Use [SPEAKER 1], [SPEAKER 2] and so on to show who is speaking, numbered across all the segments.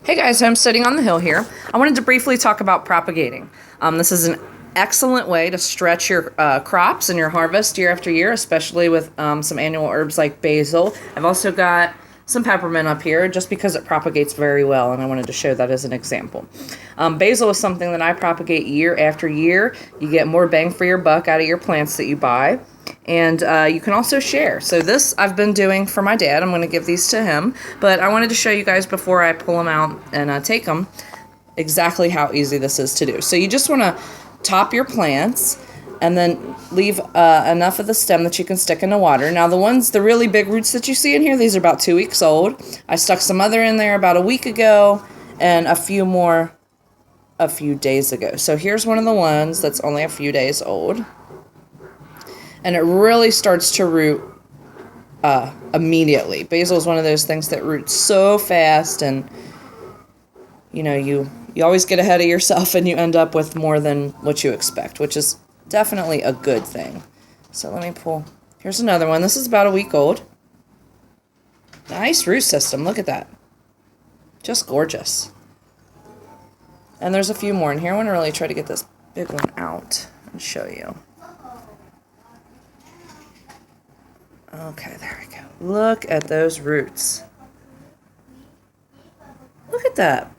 [SPEAKER 1] Hey guys, homesteading on the hill here. I wanted to briefly talk about propagating. This is an excellent way to stretch your crops and your harvest year after year, especially with some annual herbs like basil. I've also got some peppermint up here just because it propagates very well, and I wanted to show that as an example. Basil is something that I propagate year after year. You get more bang for your buck out of your plants that you buy. And you can also share. So this I've been doing for my dad. I'm going to give these to him. But I wanted to show you guys before I pull them out and take them exactly how easy this is to do. So you just want to top your plants and then leave enough of the stem that you can stick in the water. Now the really big roots that you see in here, these are about 2 weeks old. I stuck some other in there about a week ago and a few more a few days ago. So here's one of the ones that's only a few days old. And it really starts to root immediately. Basil is one of those things that roots so fast, and you always get ahead of yourself and you end up with more than what you expect, which is definitely a good thing. So let me pull. Here's another one. This is about a week old. Nice root system. Look at that. Just gorgeous. And there's a few more in here. I want to really try to get this big one out and show you. Okay, there we go. Look at those roots. Look at that.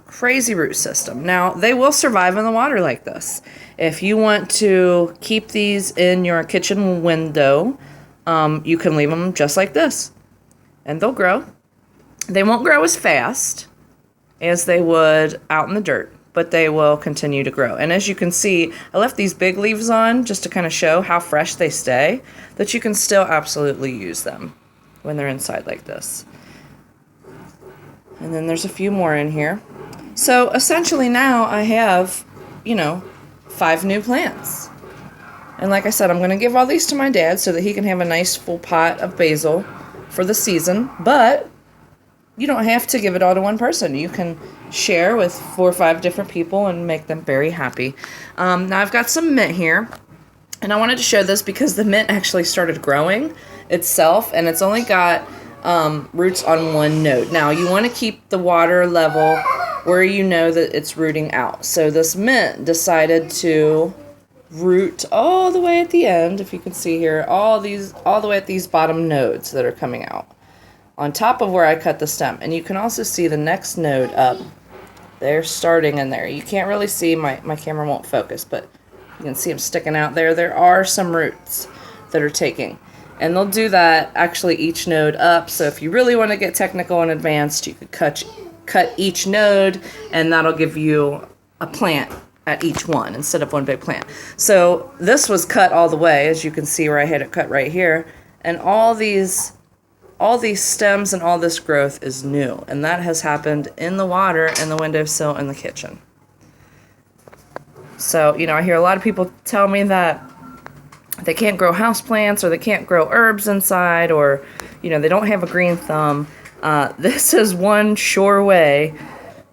[SPEAKER 1] Crazy root system. Now, they will survive in the water like this. If you want to keep these in your kitchen window, you can leave them just like this. And they'll grow. They won't grow as fast as they would out in the dirt, but they will continue to grow. And as you can see, I left these big leaves on just to kind of show how fresh they stay, that you can still absolutely use them when they're inside like this. And then there's a few more in here. So essentially now I have, 5 new plants. And like I said, I'm going to give all these to my dad so that he can have a nice full pot of basil for the season, but you don't have to give it all to one person. You can share with 4 or 5 different people and make them very happy. Now I've got some mint here, and I wanted to show this because the mint actually started growing itself, and it's only got roots on one node. Now you want to keep the water level where you know that it's rooting out. So this mint decided to root all the way at the end, if you can see here, all the way at these bottom nodes that are coming out on top of where I cut the stem. And you can also see the next node up. They're starting in there. You can't really see, my camera won't focus, but you can see them sticking out there. There are some roots that are taking. And they'll do that actually each node up. So if you really want to get technical and advanced, you could cut each node, and that'll give you a plant at each one instead of one big plant. So this was cut all the way, as you can see where I had it cut right here. And all these stems and all this growth is new, and that has happened in the water, in the windowsill, in the kitchen. So, I hear a lot of people tell me that they can't grow houseplants, or they can't grow herbs inside, or, they don't have a green thumb. This is one sure way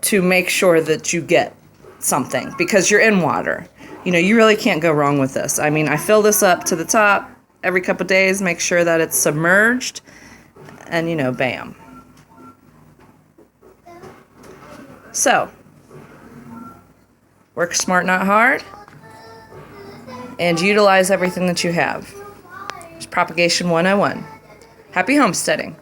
[SPEAKER 1] to make sure that you get something, because you're in water. You really can't go wrong with this. I mean, I fill this up to the top every couple of days, make sure that it's submerged, and bam. So, work smart, not hard, and utilize everything that you have. It's Propagation 101. Happy homesteading.